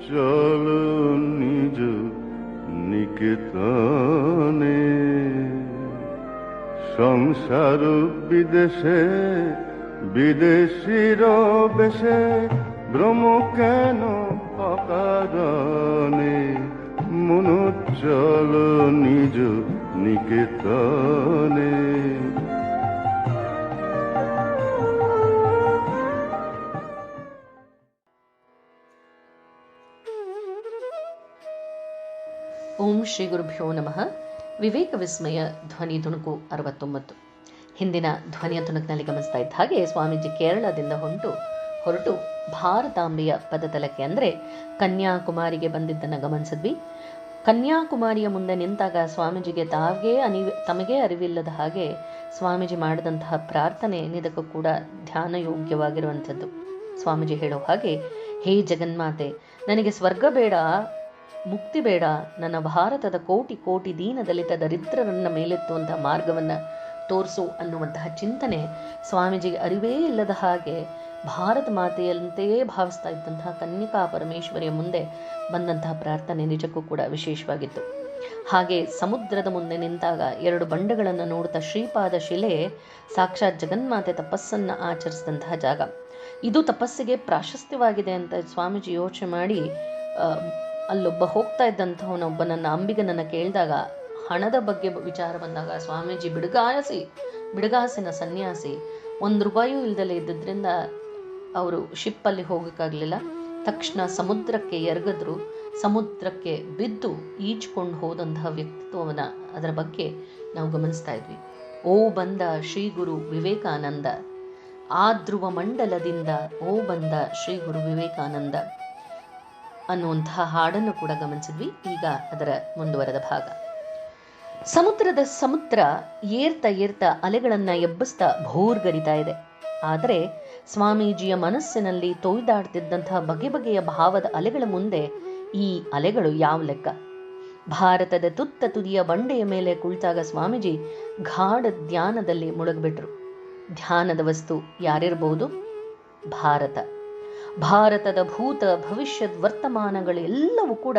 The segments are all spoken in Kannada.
চলো নিজ নিকেতনে, সংসার বিদেশে বিদেশির বেশে ভ্রম কেন অকারণে, মন চলো নিজ নিকেতনে। ಓಂ ಶ್ರೀ ಗುರುಭ್ಯೋ ನಮಃ. ವಿವೇಕ ವಿಸ್ಮಯ ಧ್ವನಿ ತುಣುಕು 69. ಹಿಂದಿನ ಧ್ವನಿಯ ತುಣುಕಿನಲ್ಲಿ ಗಮನಿಸ್ತಾ ಇದ್ದ ಹಾಗೆ ಸ್ವಾಮೀಜಿ ಕೇರಳದಿಂದ ಹೊರಟು ಭಾರತಾಂಬೆಯ ಪದತಲಕ್ಕೆ ಅಂದರೆ ಕನ್ಯಾಕುಮಾರಿಗೆ ಬಂದಿದ್ದನ್ನು ಗಮನಿಸಿದ್ವಿ. ಕನ್ಯಾಕುಮಾರಿಯ ಮುಂದೆ ನಿಂತಾಗ ಸ್ವಾಮೀಜಿಗೆ ತಮಗೇ ಅರಿವಿಲ್ಲದ ಹಾಗೆ ಸ್ವಾಮೀಜಿ ಮಾಡಿದಂತಹ ಪ್ರಾರ್ಥನೆ ನಿದಕ್ಕೂ ಕೂಡ ಧ್ಯಾನ ಯೋಗ್ಯವಾಗಿರುವಂಥದ್ದು. ಸ್ವಾಮೀಜಿ ಹೇಳೋ ಹಾಗೆ, ಹೇ ಜಗನ್ಮಾತೆ, ನನಗೆ ಸ್ವರ್ಗ ಬೇಡ, ಮುಕ್ತಿ ಬೇಡ, ನನ್ನ ಭಾರತದ ಕೋಟಿ ಕೋಟಿ ದೀನ ದಲಿತ ದರಿದ್ರರನ್ನ ಮೇಲೆತ್ತುವಂತಹ ಮಾರ್ಗವನ್ನು ತೋರಿಸು ಅನ್ನುವಂತಹ ಚಿಂತನೆ ಸ್ವಾಮೀಜಿಗೆ ಅರಿವೇ ಇಲ್ಲದ ಹಾಗೆ ಭಾರತ ಮಾತೆಯಂತೆಯೇ ಭಾವಿಸ್ತಾ ಇದ್ದಂತಹ ಕನ್ಯಕಾ ಪರಮೇಶ್ವರಿಯ ಮುಂದೆ ಬಂದಂತಹ ಪ್ರಾರ್ಥನೆ ನಿಜಕ್ಕೂ ಕೂಡ ವಿಶೇಷವಾಗಿತ್ತು. ಹಾಗೆ ಸಮುದ್ರದ ಮುಂದೆ ನಿಂತಾಗ 2 ಬಂಡೆಗಳನ್ನು ನೋಡುತ್ತಾ ಶ್ರೀಪಾದ ಶಿಲೆ ಸಾಕ್ಷಾತ್ ಜಗನ್ಮಾತೆ ತಪಸ್ಸನ್ನು ಆಚರಿಸಿದಂತಹ ಜಾಗ. ಇದು ತಪಸ್ಸಿಗೆ ಪ್ರಾಶಸ್ತ್ಯವಾಗಿದೆ ಅಂತ ಸ್ವಾಮೀಜಿ ಯೋಚನೆ ಮಾಡಿ ಅಲ್ಲೊಬ್ಬ ಹೋಗ್ತಾ ಇದ್ದಂಥವನೊಬ್ಬ ನನ್ನ ಅಂಬಿಗನನ್ನು ಕೇಳಿದಾಗ, ಹಣದ ಬಗ್ಗೆ ವಿಚಾರ ಬಂದಾಗ ಸ್ವಾಮೀಜಿ ಬಿಡುಗಾಸಿನ ಸನ್ಯಾಸಿ, 1 ರೂಪಾಯೂ ಇಲ್ದಲೇ ಇದ್ದಿದ್ದರಿಂದ ಅವರು ಶಿಪ್ಪಲ್ಲಿ ಹೋಗೋಕ್ಕಾಗಲಿಲ್ಲ. ತಕ್ಷಣ ಸಮುದ್ರಕ್ಕೆ ಎರಗಿದ್ರು, ಸಮುದ್ರಕ್ಕೆ ಬಿದ್ದು ಈಜ್ಕೊಂಡು ಹೋದಂತಹ ವ್ಯಕ್ತಿತ್ವವನ್ನು ಅದರ ಬಗ್ಗೆ ನಾವು ಗಮನಿಸ್ತಾ ಇದ್ವಿ. ಓ ಬಂದ ಶ್ರೀ ಗುರು ವಿವೇಕಾನಂದ, ಆ ಧ್ರುವ ಮಂಡಲದಿಂದ ಓ ಬಂದ ಶ್ರೀ ಗುರು ವಿವೇಕಾನಂದ ಅನ್ನುವಂತಹ ಹಾಡನ್ನು ಕೂಡ ಗಮನಿಸಿದ್ವಿ. ಈಗ ಅದರ ಮುಂದುವರೆದ ಭಾಗ. ಸಮುದ್ರ ಏರ್ತಾ ಅಲೆಗಳನ್ನು ಎಬ್ಬಿಸ್ತಾ ಭೋರ್ಗರಿತಾ ಇದೆ. ಆದರೆ ಸ್ವಾಮೀಜಿಯ ಮನಸ್ಸಿನಲ್ಲಿ ತೊಯ್ದಾಡ್ತಿದ್ದಂತಹ ಬಗೆ ಬಗೆಯ ಭಾವದ ಅಲೆಗಳ ಮುಂದೆ ಈ ಅಲೆಗಳು ಯಾವ ಲೆಕ್ಕ? ಭಾರತದ ತುತ್ತ ತುದಿಯ ಬಂಡೆಯ ಮೇಲೆ ಕುಳಿತಾಗ ಸ್ವಾಮೀಜಿ ಗಾಢ ಧ್ಯಾನದಲ್ಲಿ ಮುಳುಗಿಬಿಟ್ರು. ಧ್ಯಾನದ ವಸ್ತು ಯಾರಿರಬಹುದು? ಭಾರತದ ಭೂತ ಭವಿಷ್ಯದ ವರ್ತಮಾನಗಳೆಲ್ಲವೂ ಕೂಡ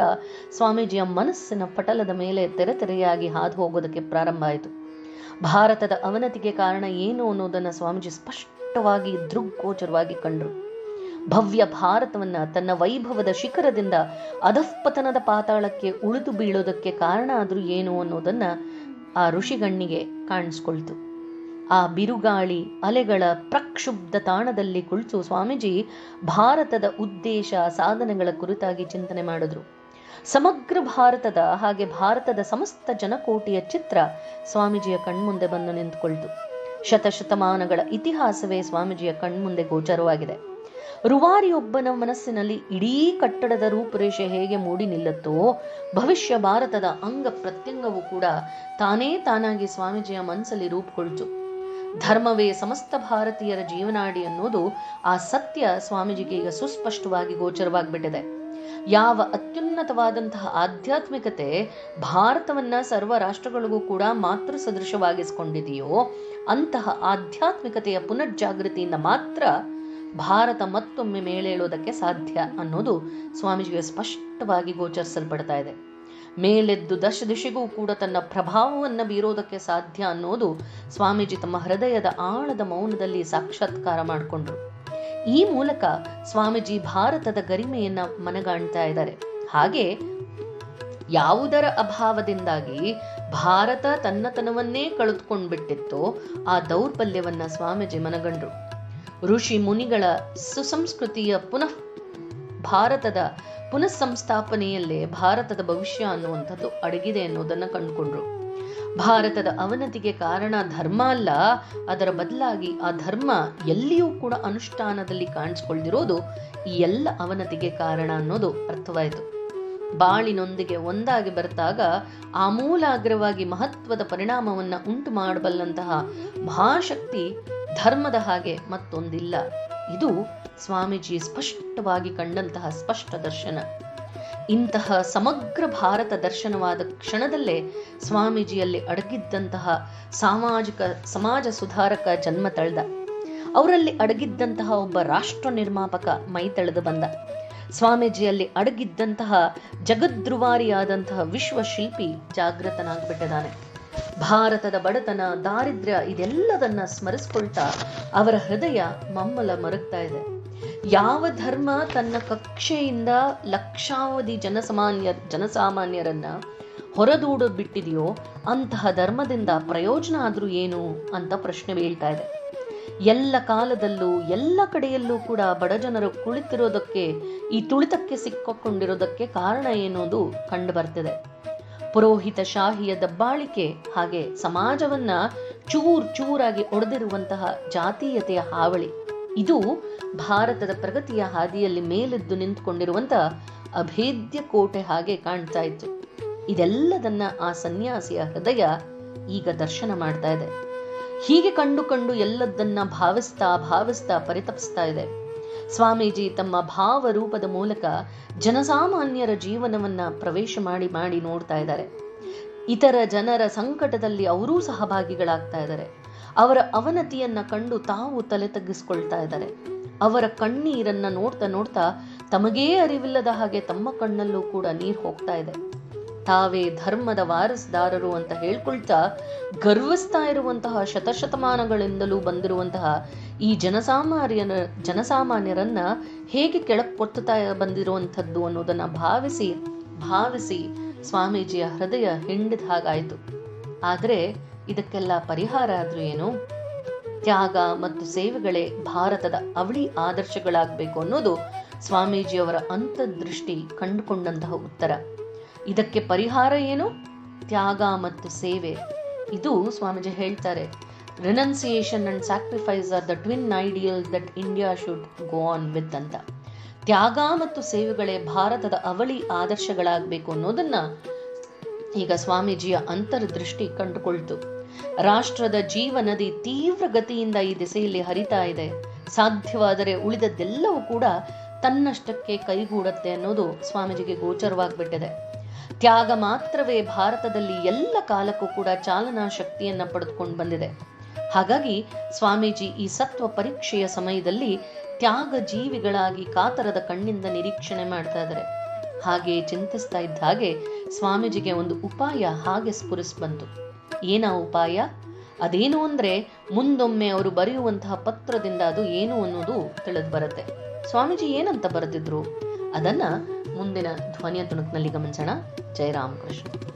ಸ್ವಾಮೀಜಿಯ ಮನಸ್ಸಿನ ಪಟಲದ ಮೇಲೆ ತೆರೆಯಾಗಿ ಹಾದು ಹೋಗೋದಕ್ಕೆ ಪ್ರಾರಂಭ ಆಯಿತು. ಭಾರತದ ಅವನತಿಗೆ ಕಾರಣ ಏನು ಅನ್ನೋದನ್ನು ಸ್ವಾಮೀಜಿ ಸ್ಪಷ್ಟವಾಗಿ ದೃಗ್ಗೋಚರವಾಗಿ ಕಂಡರು. ಭವ್ಯ ಭಾರತವನ್ನ ತನ್ನ ವೈಭವದ ಶಿಖರದಿಂದ ಅಧಃಪತನದ ಪಾತಾಳಕ್ಕೆ ಉಳಿದು ಬೀಳೋದಕ್ಕೆ ಕಾರಣ ಆದ್ರೂ ಏನು ಅನ್ನೋದನ್ನ ಆ ಋಷಿಗಣ್ಣಿಗೆ ಕಾಣಿಸ್ಕೊಳ್ತು. ಆ ಬಿರುಗಾಳಿ ಅಲೆಗಳ ಪ್ರಕ್ಷುಬ್ಧ ತಾಣದಲ್ಲಿ ಕುಳಿತು ಸ್ವಾಮೀಜಿ ಭಾರತದ ಉದ್ದೇಶ ಸಾಧನೆಗಳ ಕುರಿತಾಗಿ ಚಿಂತನೆ ಮಾಡಿದ್ರು. ಸಮಗ್ರ ಭಾರತದ ಹಾಗೆ ಭಾರತದ ಸಮಸ್ತ ಜನಕೋಟಿಯ ಚಿತ್ರ ಸ್ವಾಮೀಜಿಯ ಕಣ್ಮುಂದೆ ಬಂದು ನಿಂತುಕೊಳ್ತು. ಶತಶತಮಾನಗಳ ಇತಿಹಾಸವೇ ಸ್ವಾಮೀಜಿಯ ಕಣ್ಮುಂದೆ ಗೋಚರವಾಗಿದೆ. ರೂವಾರಿಯೊಬ್ಬನ ಮನಸ್ಸಿನಲ್ಲಿ ಇಡೀ ಕಟ್ಟಡದ ರೂಪುರೇಷೆ ಹೇಗೆ ಮೂಡಿ ನಿಲ್ಲುತ್ತೋ, ಭವಿಷ್ಯ ಭಾರತದ ಅಂಗ ಪ್ರತ್ಯಂಗವೂ ಕೂಡ ತಾನಾಗಿ ಸ್ವಾಮೀಜಿಯ ಮನಸ್ಸಲ್ಲಿ ರೂಪುಗೊಳ್ತು. ಧರ್ಮವೇ ಸಮಸ್ತ ಭಾರತೀಯರ ಜೀವನಾಡಿ ಅನ್ನೋದು ಆ ಸತ್ಯ ಸ್ವಾಮೀಜಿಗೆ ಈಗ ಸುಸ್ಪಷ್ಟವಾಗಿ ಗೋಚರವಾಗಿಬಿಟ್ಟಿದೆ. ಯಾವ ಅತ್ಯುನ್ನತವಾದಂತಹ ಆಧ್ಯಾತ್ಮಿಕತೆ ಭಾರತವನ್ನ ಸರ್ವ ರಾಷ್ಟ್ರಗಳಿಗೂ ಕೂಡ ಮಾತೃ ಸದೃಶವಾಗಿಸಿಕೊಂಡಿದೆಯೋ ಅಂತಹ ಆಧ್ಯಾತ್ಮಿಕತೆಯ ಪುನರ್ಜಾಗೃತಿಯಿಂದ ಮಾತ್ರ ಭಾರತ ಮತ್ತೊಮ್ಮೆ ಮೇಲೇಳೋದಕ್ಕೆ ಸಾಧ್ಯ ಅನ್ನೋದು ಸ್ವಾಮೀಜಿಗೆ ಸ್ಪಷ್ಟವಾಗಿ ಗೋಚರಿಸಲ್ಪಡ್ತಾ ಇದೆ. ಮೇಲೆದ್ದು ದಿಶೆಗೂ ಕೂಡ ತನ್ನ ಪ್ರಭಾವವನ್ನು ಬೀರೋದಕ್ಕೆ ಸಾಧ್ಯ ಅನ್ನೋದು ಸ್ವಾಮೀಜಿ ತಮ್ಮ ಹೃದಯದ ಆಳದ ಮೌನದಲ್ಲಿ ಸಾಕ್ಷಾತ್ಕಾರ ಮಾಡಿಕೊಂಡ್ರು. ಈ ಮೂಲಕ ಸ್ವಾಮೀಜಿ ಭಾರತದ ಗರಿಮೆಯನ್ನ ಮನಗಾಣ್ತಾ ಇದ್ದಾರೆ. ಹಾಗೆ ಯಾವುದರ ಅಭಾವದಿಂದಾಗಿ ಭಾರತ ತನ್ನತನವನ್ನೇ ಕಳೆದುಕೊಂಡ್ಬಿಟ್ಟಿತ್ತೋ ಆ ದೌರ್ಬಲ್ಯವನ್ನ ಸ್ವಾಮೀಜಿ ಮನಗಂಡ್ರು. ಋಷಿ ಮುನಿಗಳ ಸುಸಂಸ್ಕೃತಿಯ ಭಾರತದ ಪುನಃ ಸಂಸ್ಥಾಪನೆಯಲ್ಲೇ ಭಾರತದ ಭವಿಷ್ಯ ಅನ್ನುವಂಥದ್ದು ಅಡಗಿದೆ ಅನ್ನೋದನ್ನ ಕಂಡುಕೊಂಡ್ರು. ಭಾರತದ ಅವನತಿಗೆ ಕಾರಣ ಧರ್ಮ ಅಲ್ಲ, ಅದರ ಬದಲಾಗಿ ಆ ಧರ್ಮ ಎಲ್ಲಿಯೂ ಕೂಡ ಅನುಷ್ಠಾನದಲ್ಲಿ ಕಾಣಿಸ್ಕೊಳ್ದಿರೋದು ಈ ಎಲ್ಲ ಅವನತಿಗೆ ಕಾರಣ ಅನ್ನೋದು ಅರ್ಥವಾಯಿತು. ಬಾಳಿನೊಂದಿಗೆ ಒಂದಾಗಿ ಬರ್ತಾಗ ಆಮೂಲಾಗ್ರವಾಗಿ ಮಹತ್ವದ ಪರಿಣಾಮವನ್ನ ಉಂಟು ಮಾಡಬಲ್ಲಂತಹ ಮಹಾಶಕ್ತಿ ಧರ್ಮದ ಹಾಗೆ ಮತ್ತೊಂದಿಲ್ಲ. ಇದು ಸ್ವಾಮೀಜಿ ಸ್ಪಷ್ಟವಾಗಿ ಕಂಡಂತಹ ಸ್ಪಷ್ಟ ದರ್ಶನ. ಇಂತಹ ಸಮಗ್ರ ಭಾರತ ದರ್ಶನವಾದ ಕ್ಷಣದಲ್ಲೇ ಸ್ವಾಮೀಜಿಯಲ್ಲಿ ಅಡಗಿದ್ದಂತಹ ಸಮಾಜ ಸುಧಾರಕ ಜನ್ಮ ತಳೆದ. ಅವರಲ್ಲಿ ಅಡಗಿದ್ದಂತಹ ಒಬ್ಬ ರಾಷ್ಟ್ರ ನಿರ್ಮಾಪಕ ಮೈ ತಳೆದು ಬಂದ. ಸ್ವಾಮೀಜಿಯಲ್ಲಿ ಅಡಗಿದ್ದಂತಹ ಜಗದ್ರುವಾರಿಯಾದಂತಹ ವಿಶ್ವಶಿಲ್ಪಿ ಜಾಗೃತನಾಗ್ಬಿಟ್ಟಿದ್ದಾನೆ. ಭಾರತದ ಬಡತನ, ದಾರಿದ್ರ್ಯ ಇದೆಲ್ಲದನ್ನ ಸ್ಮರಿಸ್ಕೊಳ್ತಾ ಅವರ ಹೃದಯ ಮಮ್ಮಲ ಮರುಗ್ತಾ ಇದೆ. ಯಾವ ಧರ್ಮ ತನ್ನ ಕಕ್ಷೆಯಿಂದ ಲಕ್ಷಾವಧಿ ಜನಸಾಮಾನ್ಯರನ್ನ ಹೊರದೂಡ ಬಿಟ್ಟಿದೆಯೋ ಅಂತಹ ಧರ್ಮದಿಂದ ಪ್ರಯೋಜನ ಆದ್ರೂ ಏನು ಅಂತ ಪ್ರಶ್ನೆ ಬೀಳ್ತಾ ಇದೆ. ಎಲ್ಲ ಕಾಲದಲ್ಲೂ ಎಲ್ಲ ಕಡೆಯಲ್ಲೂ ಕೂಡ ಬಡಜನರು ಕುಳಿತಿರೋದಕ್ಕೆ, ಈ ತುಳಿತಕ್ಕೆ ಸಿಕ್ಕೊಂಡಿರೋದಕ್ಕೆ ಕಾರಣ ಏನೋದು ಕಂಡು ಬರ್ತಿದೆ. ಪುರೋಹಿತ ಶಾಹಿಯ ದಬ್ಬಾಳಿಕೆ, ಹಾಗೆ ಸಮಾಜವನ್ನ ಚೂರಾಗಿ ಒಡೆದಿರುವಂತಹ ಜಾತೀಯತೆಯ ಹಾವಳಿ, ಇದು ಭಾರತದ ಪ್ರಗತಿಯ ಹಾದಿಯಲ್ಲಿ ಮೇಲೆದ್ದು ನಿಂತುಕೊಂಡಿರುವಂತಹ ಅಭೇದ್ಯ ಕೋಟೆ ಹಾಗೆ ಕಾಣ್ತಾ ಇತ್ತು. ಇದೆಲ್ಲದನ್ನ ಆ ಸನ್ಯಾಸಿಯ ಹೃದಯ ಈಗ ದರ್ಶನ ಮಾಡ್ತಾ ಇದೆ. ಹೀಗೆ ಕಂಡು ಎಲ್ಲದನ್ನ ಭಾವಿಸ್ತಾ ಪರಿತಪಿಸ್ತಾ ಇದೆ. ಸ್ವಾಮೀಜಿ ತಮ್ಮ ಭಾವರೂಪದ ಮೂಲಕ ಜನಸಾಮಾನ್ಯರ ಜೀವನವನ್ನ ಪ್ರವೇಶ ಮಾಡಿ ನೋಡ್ತಾ ಇದ್ದಾರೆ. ಇತರ ಜನರ ಸಂಕಟದಲ್ಲಿ ಅವರೂ ಸಹಭಾಗಿಗಳಾಗ್ತಾ ಇದ್ದಾರೆ. ಅವರ ಅವನತಿಯನ್ನ ಕಂಡು ತಾವು ತಲೆ ತಗ್ಗಿಸ್ಕೊಳ್ತಾ ಇದ್ದಾರೆ. ಅವರ ಕಣ್ಣೀರನ್ನ ನೋಡ್ತಾ ತಮಗೇ ಅರಿವಿಲ್ಲದ ಹಾಗೆ ತಮ್ಮ ಕಣ್ಣಲ್ಲೂ ಕೂಡ ನೀರು ಹೋಗ್ತಾ ಇದೆ. ತಾವೇ ಧರ್ಮದ ವಾರಸ್ದಾರರು ಅಂತ ಹೇಳ್ಕೊಳ್ತಾ ಗರ್ವಿಸ್ತಾ ಇರುವಂತಹ ಶತಶತಮಾನಗಳಿಂದಲೂ ಬಂದಿರುವಂತಹ ಈ ಜನಸಾಮಾನ್ಯರನ್ನ ಹೇಗೆ ಕೆಳಕೊತ್ತಾ ಬಂದಿರುವಂಥದ್ದು ಅನ್ನೋದನ್ನ ಭಾವಿಸಿ ಸ್ವಾಮೀಜಿಯ ಹೃದಯ ಹಿಂಡಿದ ಹಾಗಾಯಿತು. ಆದ್ರೆ ಇದಕ್ಕೆಲ್ಲ ಪರಿಹಾರ ಆದ್ರೂ ಏನು? ತ್ಯಾಗ ಮತ್ತು ಸೇವೆಗಳೇ ಭಾರತದ ಅವಳಿ ಆದರ್ಶಗಳಾಗಬೇಕು ಅನ್ನೋದು ಸ್ವಾಮೀಜಿಯವರ ಅಂತರ್ದೃಷ್ಟಿ ಕಂಡುಕೊಂಡಂತಹ ಉತ್ತರ. ಇದಕ್ಕೆ ಪರಿಹಾರ ಏನು? ತ್ಯಾಗ ಮತ್ತು ಸೇವೆ. ಇದು ಸ್ವಾಮೀಜಿ ಹೇಳ್ತಾರೆ, renunciation and sacrifice are the twin ideal that India should go on with ಅಂತ. ತ್ಯಾಗ ಮತ್ತು ಸೇವೆಗಳೇ ಭಾರತದ ಅವಳಿ ಆದರ್ಶಗಳಾಗಬೇಕು ಅನ್ನೋದನ್ನ ಈಗ ಸ್ವಾಮೀಜಿಯ ಅಂತರ್ದೃಷ್ಟಿ ಕಂಡುಕೊಳ್ತು. ರಾಷ್ಟ್ರದ ಜೀವನದಿ ತೀವ್ರ ಗತಿಯಿಂದ ಈ ದಿಸೆಯಲ್ಲಿ ಹರಿತಾ ಇದೆ. ಸಾಧ್ಯವಾದರೆ ಉಳಿದದ್ದೆಲ್ಲವೂ ಕೂಡ ತನ್ನಷ್ಟಕ್ಕೆ ಕೈಗೂಡತ್ತೆ ಅನ್ನೋದು ಸ್ವಾಮೀಜಿಗೆ ಗೋಚರವಾಗ್ಬಿಟ್ಟಿದೆ. ತ್ಯಾಗ ಮಾತ್ರವೇ ಭಾರತದಲ್ಲಿ ಎಲ್ಲ ಕಾಲಕ್ಕೂ ಕೂಡ ಚಾಲನಾ ಶಕ್ತಿಯನ್ನ ಪಡೆದುಕೊಂಡು ಬಂದಿದೆ. ಹಾಗಾಗಿ ಸ್ವಾಮೀಜಿ ಈ ಸತ್ವ ಪರೀಕ್ಷೆಯ ಸಮಯದಲ್ಲಿ ತ್ಯಾಗ ಜೀವಿಗಳಾಗಿ ಕಾತರದ ಕಣ್ಣಿಂದ ನಿರೀಕ್ಷಣೆ ಮಾಡ್ತಾ ಇದ್ದಾರೆ. ಹಾಗೆ ಚಿಂತಿಸ್ತಾ ಇದ್ದ ಹಾಗೆ ಸ್ವಾಮೀಜಿಗೆ ಒಂದು ಉಪಾಯ ಹಾಗೆ ಸ್ಫುರಿಸ್ಬಂತು. ಏನ ಉಪಾಯ? ಅದೇನು ಅಂದ್ರೆ ಮುಂದೊಮ್ಮೆ ಅವರು ಬರೆಯುವಂತಹ ಪತ್ರದಿಂದ ಅದು ಏನು ಅನ್ನೋದು ತಿಳಿದು ಬರುತ್ತೆ. ಸ್ವಾಮೀಜಿ ಏನಂತ ಬರೆದಿದ್ರು ಅದನ್ನ ಮುಂದಿನ ಧ್ವನಿಯ ತುಣುಕ್ನಲ್ಲಿ ಗಮನಿಸೋಣ. ಜೈ ರಾಮಕೃಷ್ಣ.